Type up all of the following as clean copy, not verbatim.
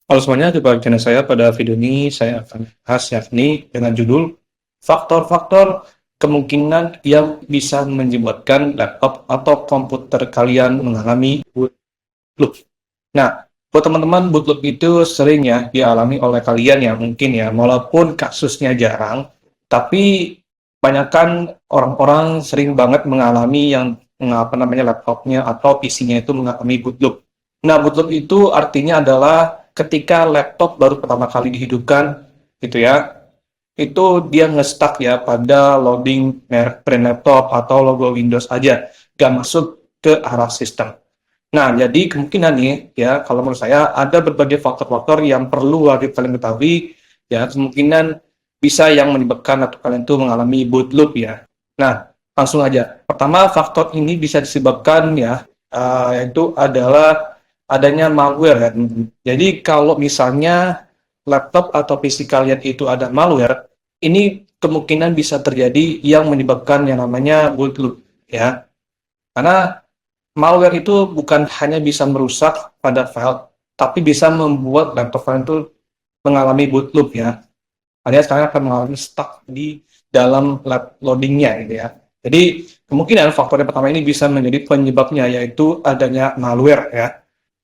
Halo semuanya, jumpa di channel saya. Pada video ini saya akan bahas yakni dengan judul faktor-faktor kemungkinan yang bisa menyebabkan laptop atau komputer kalian mengalami boot loop. Nah, buat teman-teman, boot loop itu sering ya dialami oleh kalian ya mungkin ya, walaupun kasusnya jarang, tapi banyakkan orang-orang sering banget mengalami yang apa namanya laptopnya atau PC-nya itu mengalami boot loop. Nah, boot loop itu artinya adalah ketika laptop baru pertama kali dihidupkan, gitu ya, itu dia nge-stuck ya pada loading merek brand laptop atau logo Windows aja, gak masuk ke arah sistem. Nah, jadi kemungkinan nih, ya, kalau menurut saya ada berbagai faktor-faktor yang perlu wajib kalian ketahui, ya, kemungkinan bisa yang menyebabkan atau kalian tuh mengalami boot loop ya. Nah, langsung aja. Pertama, faktor ini bisa disebabkan ya, yaitu adalah adanya malware ya. Jadi kalau misalnya laptop atau PC kalian itu ada malware, ini kemungkinan bisa terjadi yang menyebabkan yang namanya boot loop ya. Karena malware itu bukan hanya bisa merusak pada file, tapi bisa membuat laptop kalian itu mengalami boot loop ya. Alias kalian akan mengalami stuck di dalam loadingnya gitu ya. Jadi kemungkinan faktor yang pertama ini bisa menjadi penyebabnya yaitu adanya malware ya.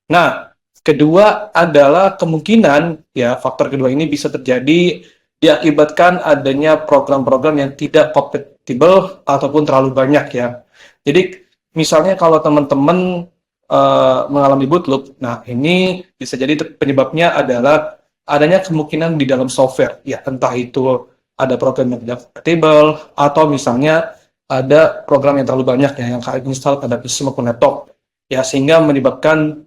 Nah, kedua adalah kemungkinan ya faktor kedua ini bisa terjadi diakibatkan adanya program-program yang tidak kompatibel ataupun terlalu banyak ya. Jadi misalnya kalau teman-teman mengalami boot loop, nah ini bisa jadi penyebabnya adalah adanya kemungkinan di dalam software ya, entah itu ada program yang tidak kompatibel atau misalnya ada program yang terlalu banyak ya yang kalian install pada PC maupun laptop ya, sehingga menyebabkan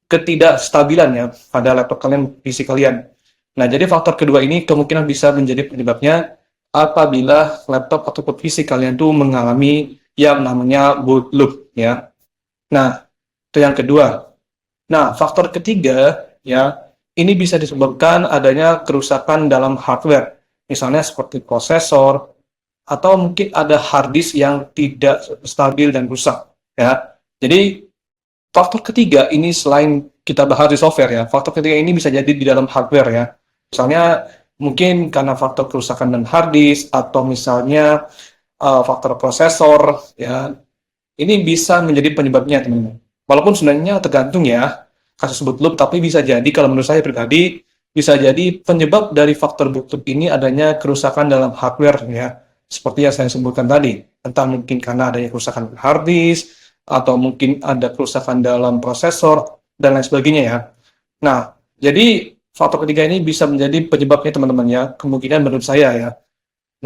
ketidakstabilan ya pada laptop kalian, PC kalian. Nah, jadi faktor kedua ini kemungkinan bisa menjadi penyebabnya apabila laptop atau PC kalian tuh mengalami yang namanya boot loop ya. Nah, itu yang kedua. Nah, faktor ketiga ya, ini bisa disebabkan adanya kerusakan dalam hardware. Misalnya seperti prosesor atau mungkin ada hard disk yang tidak stabil dan rusak ya. Jadi faktor ketiga ini selain kita bahas di software ya, faktor ketiga ini bisa jadi di dalam hardware ya. Misalnya mungkin karena faktor kerusakan dan hard disk atau misalnya faktor prosesor ya. Ini bisa menjadi penyebabnya teman-teman. Walaupun sebenarnya tergantung ya kasus boot loop, tapi bisa jadi kalau menurut saya pribadi bisa jadi penyebab dari faktor boot loop ini adanya kerusakan dalam hardware ya. Seperti yang saya sebutkan tadi, entah mungkin karena adanya kerusakan hard disk atau mungkin ada kerusakan dalam prosesor dan lain sebagainya ya. Nah, jadi faktor ketiga ini bisa menjadi penyebabnya teman-teman ya, kemungkinan menurut saya ya.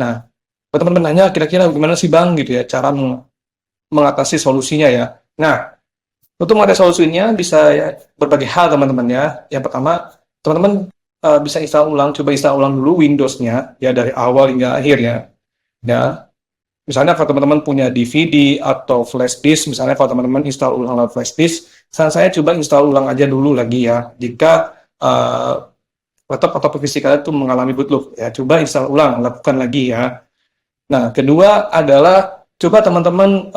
Nah, teman-teman nanya kira-kira gimana sih Bang gitu ya cara mengatasi solusinya ya. Nah, untuk mengatasi solusinya bisa ya, berbagai hal teman-teman ya. Yang pertama, teman-teman bisa install ulang, coba install ulang dulu Windows-nya ya dari awal hingga akhir ya. Ya, misalnya kalau teman-teman punya DVD atau flash disk, misalnya kalau teman-teman install ulang lewat flash disk, saran saya coba install ulang aja dulu lagi ya. Jika laptop atau PC kalian itu mengalami boot loop, ya coba install ulang, lakukan lagi ya. Nah, kedua adalah coba teman-teman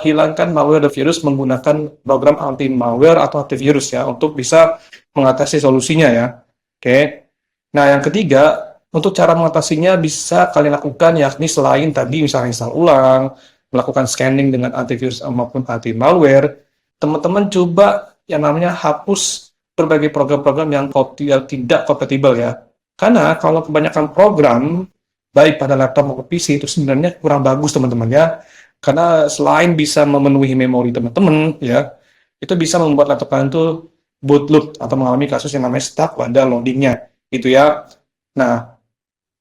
hilangkan malware dan virus menggunakan program anti malware atau antivirus ya untuk bisa mengatasi solusinya ya. Oke. Nah, yang ketiga, untuk cara mengatasinya bisa kalian lakukan yakni selain tadi misalnya install ulang, melakukan scanning dengan antivirus maupun anti malware, teman-teman coba yang namanya hapus berbagai program-program yang tidak kompatibel ya. Karena kalau kebanyakan program baik pada laptop maupun PC itu sebenarnya kurang bagus teman-teman ya. Karena selain bisa memenuhi memori teman-teman ya, itu bisa membuat laptop kalian tuh boot loop atau mengalami kasus yang namanya stuck pada loadingnya gitu ya. Nah,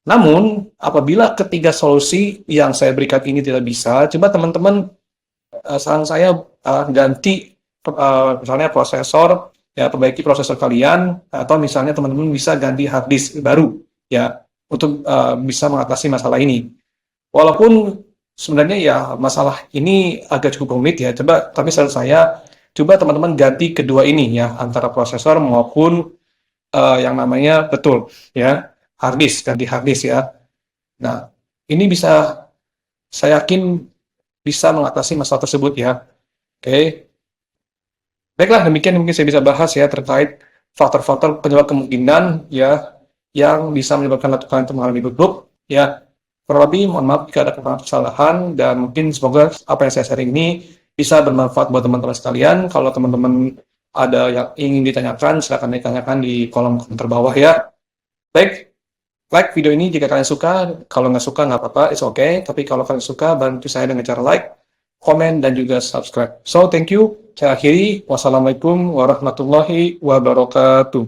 namun apabila ketiga solusi yang saya berikan ini tidak bisa, coba teman-teman saran saya ganti misalnya prosesor ya, perbaiki prosesor kalian atau misalnya teman-teman bisa ganti hard disk baru ya untuk bisa mengatasi masalah ini. Walaupun sebenarnya ya masalah ini agak cukup rumit ya, coba tapi saran saya coba teman-teman ganti kedua ini ya antara prosesor maupun yang namanya betul ya hard disk, ganti hard disk ya. Nah, ini bisa saya yakin bisa mengatasi masalah tersebut ya. Oke. Baiklah, demikian mungkin saya bisa bahas ya terkait faktor-faktor penyebab kemungkinan ya yang bisa menyebabkan laptop kalian itu mengalami bootloop ya. Kurang lebih mohon maaf jika ada kesalahan, dan mungkin semoga apa yang saya sharing ini bisa bermanfaat buat teman-teman sekalian. Kalau teman-teman ada yang ingin ditanyakan, silakan ditanyakan di kolom komentar bawah ya. Like video ini jika kalian suka. Kalau nggak suka nggak apa-apa, it's okay. Tapi kalau kalian suka, bantu saya dengan cara like, komen, dan juga subscribe. So, thank you. Saya akhiri. Wassalamualaikum warahmatullahi wabarakatuh.